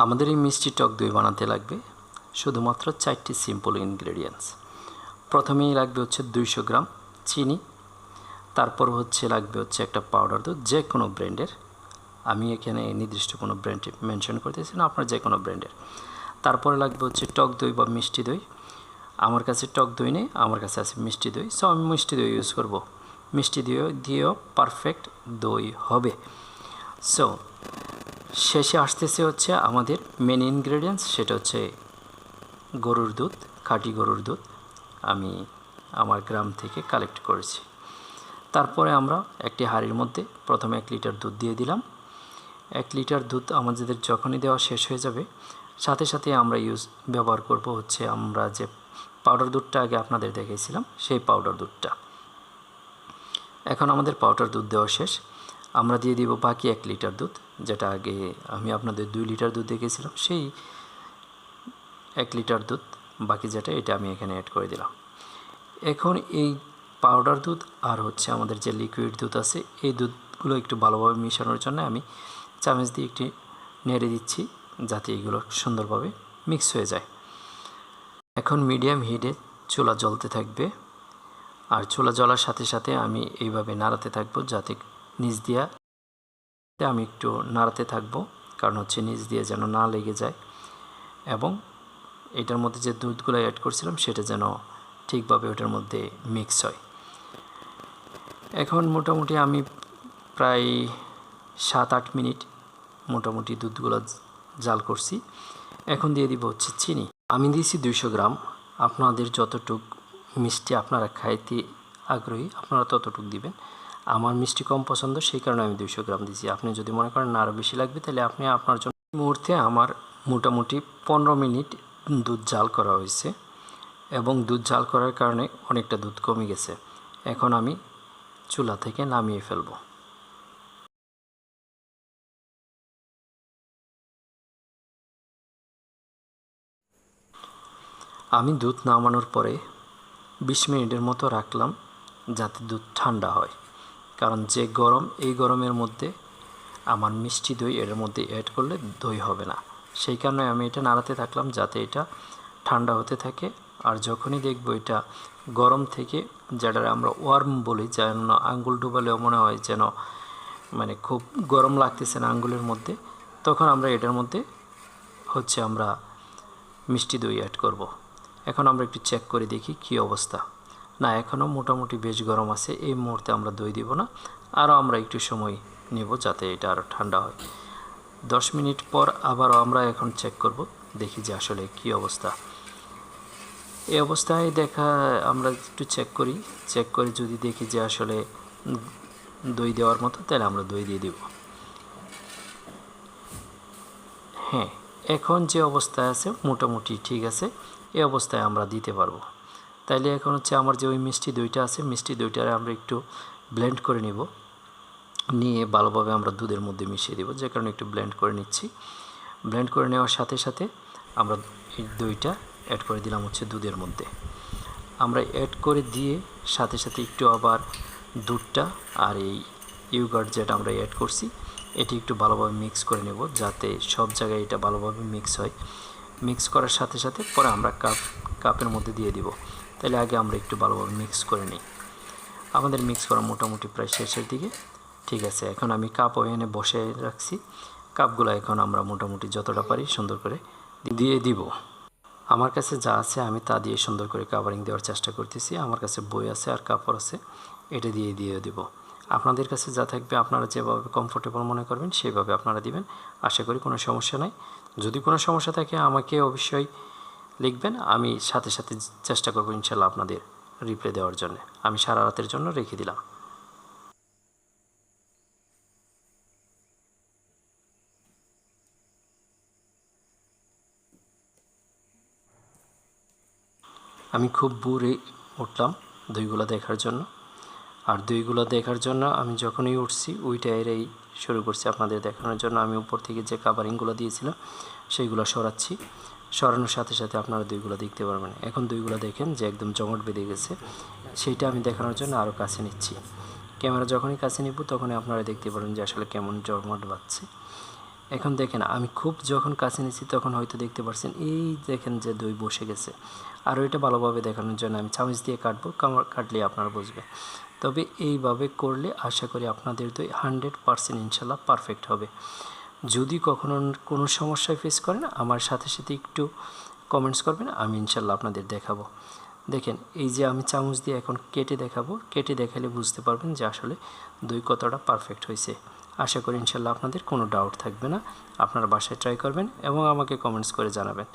আমাদের এই মিষ্টি টক দই বানাতে লাগবে শুধুমাত্র 4টি সিম্পল ইনগ্রেডিয়েন্টস। প্রথমেই লাগবে হচ্ছে 200 গ্রাম চিনি, তারপর লাগবে একটা পাউডার দুধ যে কোনো ব্র্যান্ডের, আমি এখানে নির্দিষ্ট কোনো ব্র্যান্ড মেনশন করতেছি না, আপনার যে কোনো ব্র্যান্ডের। তারপরে লাগবে টক দই বা মিষ্টি দই। আমার কাছে টক দই নেই, আমার কাছে আছে মিষ্টি দই, সো আমি মিষ্টি দই ইউজ করব। মিষ্টি দই দিয়েও পারফেক্ট দই হবে। সো শেষে আসতেছে আমাদের মেন ইনগ্রেডিয়েন্টস, সেটা হচ্ছে গরুর দুধ, খাঁটি গরুর দুধ আমি আমার গ্রাম থেকে কালেক্ট করেছি। তারপরে আমরা একটি হাঁড়ির মধ্যে প্রথমে 1 লিটার দুধ দিয়ে দিলাম। 1 লিটার দুধ আমাদের যখনই দেওয়া শেষ হয়ে যাবে, সাথে সাথে আমরা ব্যবহার করব আমরা যে পাউডার দুধটা আগে আপনাদের দেখিয়েছিলাম, সেই পাউডার দুধটা। এখন আমাদের পাউডার দুধ দেওয়া শেষ, আমরা দিয়ে দিব বাকি 1 লিটার দুধ, যেটা আগে আমি আপনাদের 2 লিটার দুধ দেখিয়েছিলাম, সেই 1 লিটার দুধ বাকি যেটা, এটা আমি এখানে অ্যাড করে দিলাম। এখন এই পাউডার দুধ আর আমাদের যে লিকুইড দুধ আছে, এই দুধগুলো একটু ভালোভাবে মিশানোর জন্য আমি চামচ দিয়ে একটু নেড়ে দিচ্ছি, যাতে এগুলো সুন্দরভাবে মিক্স হয়ে যায়। এখন মিডিয়াম হিটে চুলা জ্বলতে থাকবে, আর চুলা জ্বলার সাথে সাথে আমি এইভাবে নাড়াতে থাকবো, যাতে নিচ দিয়া আমি একটু নাড়াতে থাকবো, কারণ নিচ দিয়ে যেন না লেগে যায়, এবং এটার মধ্যে যে দুধগুলো অ্যাড করছিলাম সেটা যেন ঠিকভাবে ওটার মধ্যে মিক্স হয়। এখন মোটামুটি আমি প্রায় 7-8 মিনিট মোটামুটি দুধগুলো জাল করছি। এখন দিয়ে দিব চিনি। আমি দিয়েছি 200 গ্রাম। আপনাদের যতটুক মিষ্টি আপনারা খাইতে আগ্রহী আপনারা ততটুক দিবেন। আমার মিষ্টি কম পছন্দ, সেই কারণে আমি 200 গ্রাম দিয়েছি। আপনি যদি মনে করেন না আরও বেশি লাগবে, তাহলে আপনি আপনার জন্য। মুহূর্তে আমার মোটামুটি 15 মিনিট দুধ জাল করা হয়েছে, এবং দুধ জাল করার কারণে অনেকটা দুধ কমে গেছে। এখন আমি চুলা থেকে নামিয়ে ফেলব। আমি দুধ নামানোর পরে 20 মিনিটের মতো রাখলাম, যাতে দুধ ঠান্ডা হয়, কারণ যে গরম, এই গরমের মধ্যে আমার মিষ্টি দই এর মধ্যে অ্যাড করলে দই হবে না। সেই কারণে আমি এটা নাড়াতে থাকলাম, যাতে এটা ঠান্ডা হতে থাকে। আর যখনই দেখবো এটা গরম থেকে, যেটা আমরা ওয়ার্ম বলি, যেন আঙ্গুল ডুবালেও মনে হয় যেন মানে খুব গরম লাগতেছে না আঙ্গুলের মধ্যে, তখন আমরা এটার মধ্যে আমরা মিষ্টি দই অ্যাড করব। এখন আমরা একটু চেক করে দেখি কি অবস্থা। না, এখনও মোটামুটি বেশ গরম আছে। এই মুহূর্তে আমরা দই দিব না, আরও আমরা একটু সময় নেব, যাতে এটা আরও ঠান্ডা হয়। 10 মিনিট পর আবারও আমরা এখন চেক করব, দেখি যে আসলে কি অবস্থা। এই অবস্থায় আমরা একটু চেক করে যদি দেখি যে আসলে দই দেওয়ার মতো, তাহলে আমরা দই দিয়ে দিব। হ্যাঁ, এখন যে অবস্থায় আছে মোটামুটি ঠিক আছে, এই অবস্থায় আমরা দিতে পারবো। তাইলে এখন আমার যে ওই মিষ্টি দইটা আছে, মিষ্টি দইটারে আমরা একটু ব্লেন্ড করে নিয়ে ভালোভাবে আমরা দুধের মধ্যে মিশিয়ে দেব, যে কারণে একটু ব্লেন্ড করে নিচ্ছি। ব্লেন্ড করে নেওয়ার সাথে সাথে আমরা এই দইটা অ্যাড করে দিলাম দুধের মধ্যে। আমরা অ্যাড করে দিয়ে সাথে সাথে একটু আবার দুধটা আর এই ইয়োগার্ট যেটা আমরা অ্যাড করছি, এটি একটু ভালোভাবে মিক্স করে নেব, যাতে সব জায়গায় এটা ভালোভাবে মিক্স হয়। মিক্স করার সাথে সাথে পরে আমরা কাপের মধ্যে দিয়ে দিব। তাহলে আগে আমরা একটু ভালোভাবে মিক্স করে নিই। আমাদের মিক্স করা মোটামুটি প্রায় শেষের দিকে। ঠিক আছে, এখন আমি কাপ ওভেনে বসে রাখছি। কাপগুলো এখন আমরা মোটামুটি যতটা পারি সুন্দর করে দিয়ে দিব। আমার কাছে যা আছে আমি তা দিয়ে সুন্দর করে কাভারিং দেওয়ার চেষ্টা করতেছি। আমার কাছে বই আছে আর কাপড় আছে, এটা দিয়ে দেব। আপনাদের কাছে যা থাকবে, আপনারা যেভাবে কমফোর্টেবল মনে করবেন সেইভাবে আপনারা দিবেন। আশা করি কোনো সমস্যা নাই। যদি কোনো সমস্যা থাকে আমাকে অবশ্যই লিখবেন, আমি সাথে সাথে চেষ্টা করব ইনশাল্লাহ আপনাদের রিপ্লাই দেওয়ার জন্য। আমি সারা রাতের জন্য রেখে দিলাম। আমি খুব ভোরে উঠলাম দইগুলো দেখার জন্য। আর দইগুলো দেখার জন্য আমি যখনই উঠছি ওইটাই শুরু করছি আপনাদের দেখানোর জন্য। আমি উপর থেকে যে কাভারিংগুলো দিয়েছিলাম সেইগুলো সরাচ্ছি। সরানোর সাথে সাথে আপনারা দইগুলো দেখতে পারবেন। এখন দইগুলো দেখেন যে একদম জমাট বেঁধে গেছে, সেইটা আমি দেখানোর জন্য আরও কাছে নিচ্ছি। ক্যামেরা যখনই কাছে নিব তখনই আপনারা দেখতে পারেন যে আসলে কেমন জমাট বাঁধছে। এখন দেখেন আমি খুব যখন কাছে নিচ্ছি তখন হয়তো দেখতে পাচ্ছেন এই দেখেন যে দই বসে গেছে। আর ওইটা ভালোভাবে দেখানোর জন্য আমি চামচ দিয়ে কাটবো, কাটলে আপনারা বুঝবে। তবে এইভাবে করলে আশা করি আপনাদের দই 100% ইনশাল্লাহ পারফেক্ট হবে। যদি কখনো কোনো সমস্যায় ফেস করেন আমার সাথে সাথে একটু কমেন্টস করবেন, আমি ইনশাল্লাহ আপনাদের দেখাবো। দেখেন এই যে আমি চামচ দিয়ে এখন কেটে দেখাবো, কেটে দেখালে বুঝতে পারবেন যে আসলে দই কতটা পারফেক্ট হয়েছে। আশা করি ইনশাল্লাহ আপনাদের কোনো ডাউট থাকবে না। আপনারা বাসায় ট্রাই করবেন এবং আমাকে কমেন্টস করে জানাবেন।